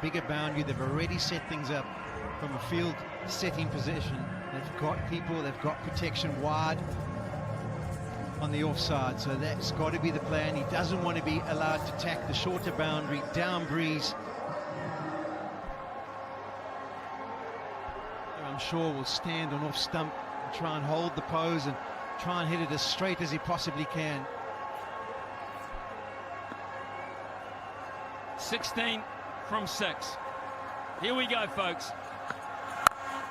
bigger boundary. They've already set things up from a field setting position. They've got people, they've got protection wide on the offside, so that's got to be the plan. He doesn't want to be allowed to tack the shorter boundary down breeze. I'm sure will stand on off stump and try and hold the pose and try and hit it as straight as he possibly can. 16 from 6. Here we go, folks.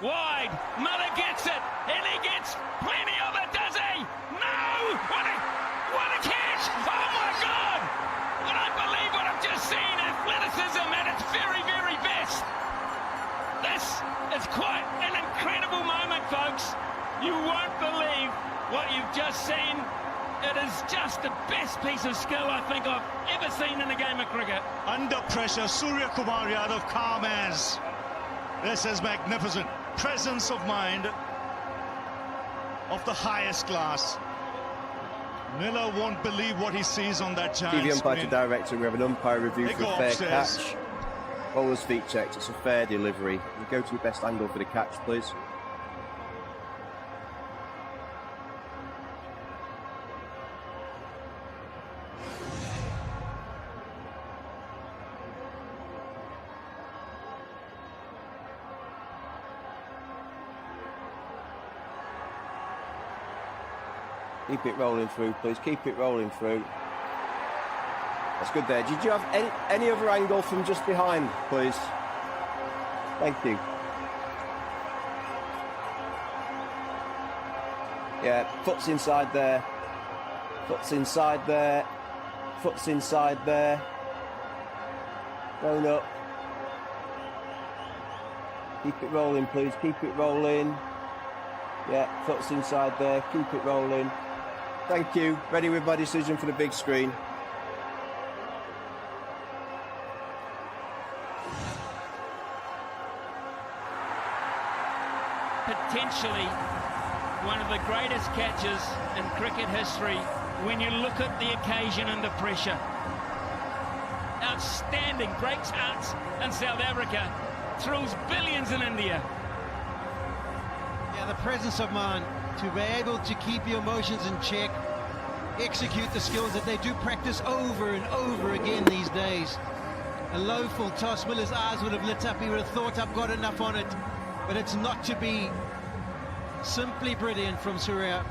Wide, Muller gets it, and he gets plenty of it, does he? No! What a catch! Oh my God! I don't believe what I've just seen. Athleticism at its very, very best. This is quite an incredible moment, folks. You won't believe what you've just seen. It is just the best piece of skill I think I've ever seen in a game of cricket. Under pressure, Surya Kumar Yadav calm as. This is magnificent. Presence of mind of the highest class. Miller won't believe what he sees on that giant TV umpire to screen. director, we have an umpire review They for go a fair upstairs. catch. Bowler's feet checked, it's a fair delivery. You go to your best angle for the catch, please. Keep it rolling through, please. Keep it rolling through. That's good there. Did you have any other angle from just behind, please? Thank you. Yeah, foot's inside there. Foot's inside there. Foot's inside there. Going up. Keep it rolling, please. Keep it rolling. Yeah, foot's inside there. Keep it rolling. Thank you. Ready with my decision for the big screen. Potentially one of the greatest catches in cricket history when you look at the occasion and the pressure. Outstanding, breaks hearts in South Africa, thrills billions in India. Yeah, the presence of mind to be able to keep your emotions in check, execute the skills that they do practice over and over again these days. A low full toss, Miller's eyes would have lit up, he would have thought, I've got enough on it, but it's not to be. Simply brilliant from Surya.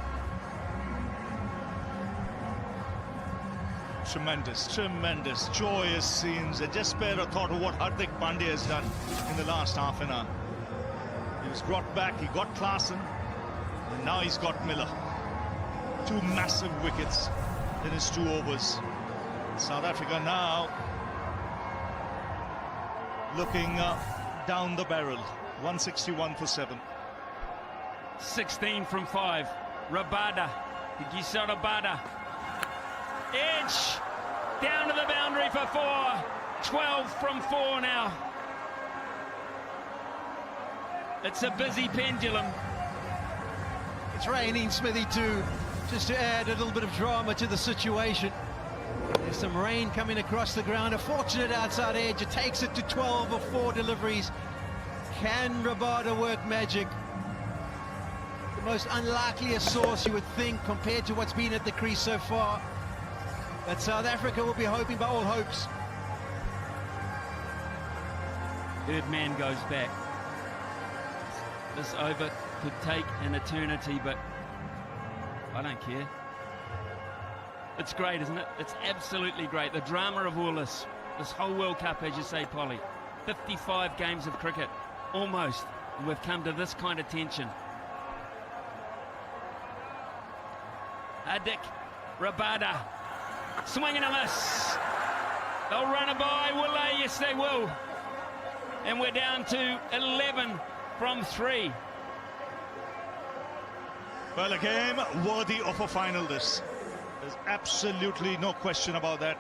Tremendous, tremendous, joyous scenes. I just spare a thought of what Hardik Pandya has done in the last half an hour. He was brought back, he got Klaasen, and now he's got Miller. 2 massive wickets in his 2 overs. South Africa now looking down the barrel. 161 for 7. 16 from 5. Rabada. Gisa Rabada. Edge. Down to the boundary for 4. 12 from 4 now. It's a busy pendulum. It's raining, Smithy, too, just to add a little bit of drama to the situation. There's some rain coming across the ground. A fortunate outside edge. It takes it to 12 of 4 deliveries. Can Rabada work magic? The most unlikeliest source, you would think, compared to what's been at the crease so far. But South Africa will be hoping by all hopes. Third man goes back. This over could take an eternity, but I don't care. It's great, isn't it? It's absolutely great. The drama of all this whole World Cup, as you say, Polly. 55 games of cricket, almost. And we've come to this kind of tension. Hardik Rabada, swing and a miss. They'll run it by, will they? Yes, they will. And we're down to 11 from 3. Well, a game worthy of a final, this. There's absolutely no question about that.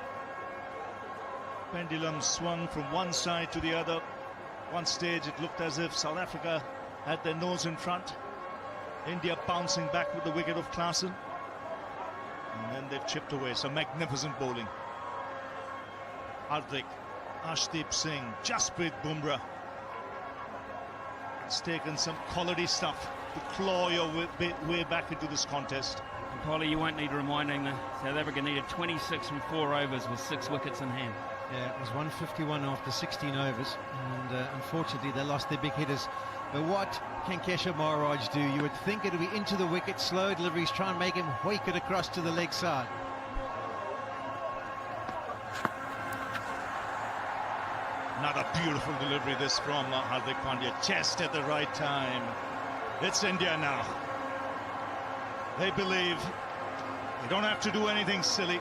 Pendulum swung from one side to the other. One stage it looked as if South Africa had their nose in front. India bouncing back with the wicket of Klaasen. And then they've chipped away. Some magnificent bowling. Hardik Arshdeep Singh, Jasprit Bumrah. It's taken some quality stuff to claw your way back into this contest. And Polly, you won't need reminding, the South Africa needed 26 from 4 overs with 6 wickets in hand. Yeah, it was 151 after 16 overs, and unfortunately they lost their big hitters. But what can Keshav Maharaj do? You would think it would be into the wicket, slow deliveries, try and make him wake it across to the leg side. Another beautiful delivery this from Hardik Pandya, chest at the right time. It's India now. They believe they don't have to do anything silly.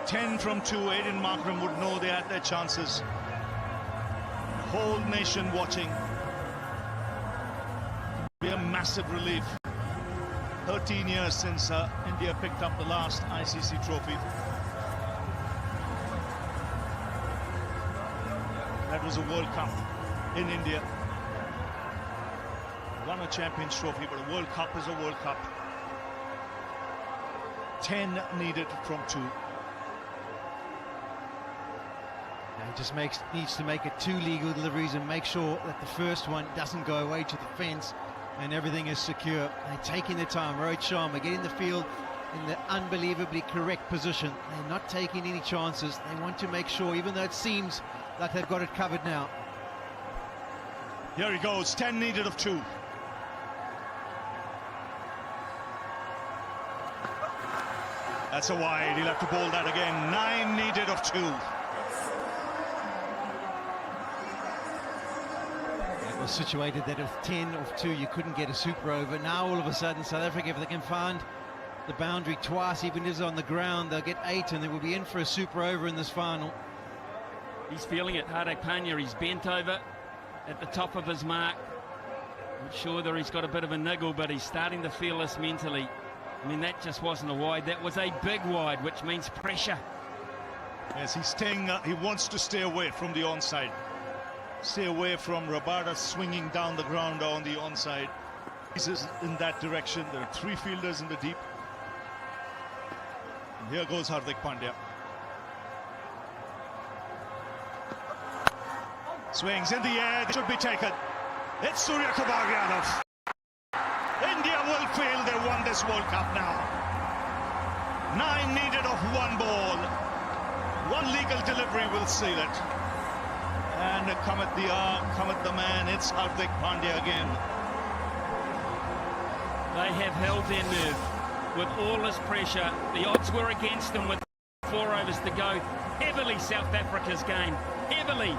10 from 2, Aiden Markram would know they had their chances. The whole nation watching. Be a massive relief. 13 years since India picked up the last ICC trophy. That was a World Cup in India. Won a Champions Trophy, but a World Cup is a World Cup. 10 needed from 2. He just needs to make it 2 legal deliveries and make sure that the first one doesn't go away to the fence and everything is secure. They're taking their time. Rohit Sharma getting the field in the unbelievably correct position. They're not taking any chances. They want to make sure, even though it seems like they've got it covered now. Here he goes, 10 needed of 2. That's a wide, he'll have to bowl that again. 9 needed of 2. It was situated that if 10 of 2 you couldn't get a super over. Now all of a sudden South Africa, if they can find the boundary twice, even if it's on the ground, they'll get 8 and they will be in for a super over in this final. He's feeling it, Hardik Pandya. He's bent over at the top of his mark. Not sure that he's got a bit of a niggle, but he's starting to feel this mentally. I mean, that just wasn't a wide, that was a big wide, which means pressure. Yes, he's staying, he wants to stay away from the onside. Stay away from Rabada swinging down the ground on the onside. He's in that direction. There are 3 fielders in the deep. And here goes Hardik Pandya. Swings in the air, they should be taken. It's Surya Kumar Yadav. India will feel they won this World Cup now. 9 needed of 1 ball. 1 legal delivery will seal it. And come at the arm, come at the man, it's Hardik Pandya again. They have held their nerve with all this pressure. The odds were against them with 4 overs to go. Heavily South Africa's game, heavily.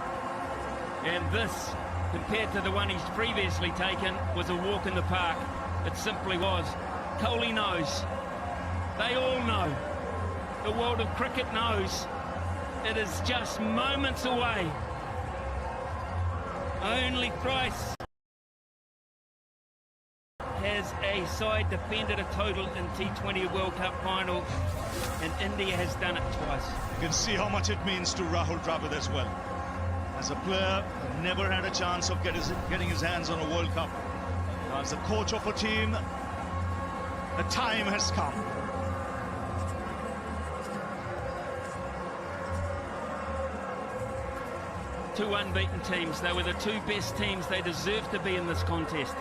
And this, compared to the one he's previously taken, was a walk in the park. It simply was. Kohli knows. They all know. The world of cricket knows. It is just moments away. Only thrice has a side defended a total in T20 World Cup final, and India has done it twice. You can see how much it means to Rahul Dravid as well. As a player, never had a chance of getting his hands on a World Cup. As a coach of a team, the time has come. Two unbeaten teams. They were the 2 best teams. They deserve to be in this contest.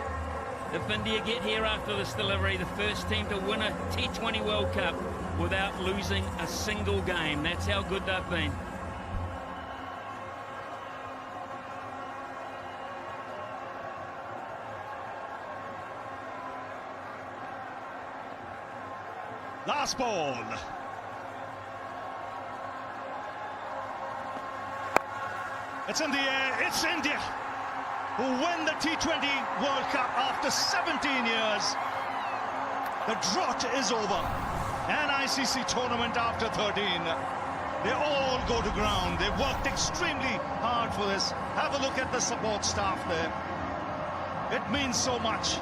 If India get here after this delivery, the first team to win a T20 World Cup without losing a single game. That's how good they've been. Last ball. It's in the air. It's India who win the T20 World Cup after 17 years. The drought is over. An ICC tournament after 13. They all go to ground. They worked extremely hard for this. Have a look at the support staff there. It means so much.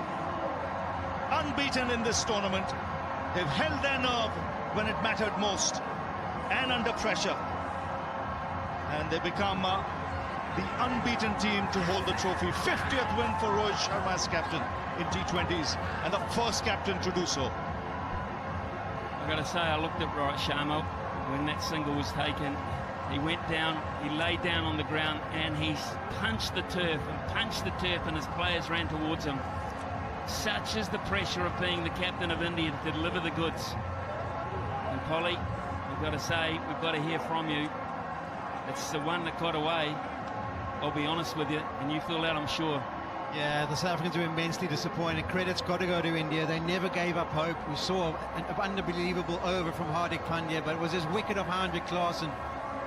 Unbeaten in this tournament. They've held their nerve when it mattered most and under pressure. And they become the unbeaten team to hold the trophy. 50th win for Rohit Sharma as captain in T20s and the first captain to do so. I've got to say, I looked at Rohit Sharma when that single was taken. He went down, he laid down on the ground, and he punched the turf, and his players ran towards him. Such is the pressure of being the captain of India to deliver the goods. And Polly, we've got to say, we've got to hear from you. It's the one that got away, I'll be honest with you, and you feel that, I'm sure. Yeah, the South Africans were immensely disappointed. Credit's got to go to India. They never gave up hope. We saw an unbelievable over from Hardik Pandya, but it was his wicket of Hendrik Klaasen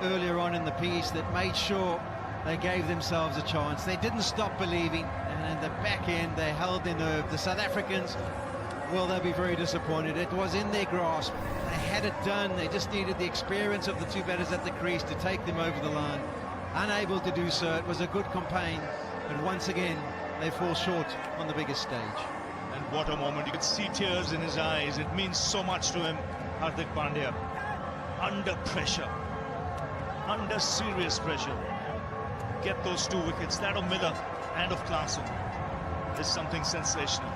earlier on in the piece that made sure they gave themselves a chance. They didn't stop believing, and in the back end, they held their nerve. The South Africans, well, they'll be very disappointed. It was in their grasp. They had it done. They just needed the experience of the two batters at the crease to take them over the line. Unable to do so. It was a good campaign, but once again, they fall short on the biggest stage. And what a moment. You could see tears in his eyes. It means so much to him, Hardik Pandya. Under pressure. Under serious pressure. Get those 2 wickets. That of Miller and of Klaasen is something sensational.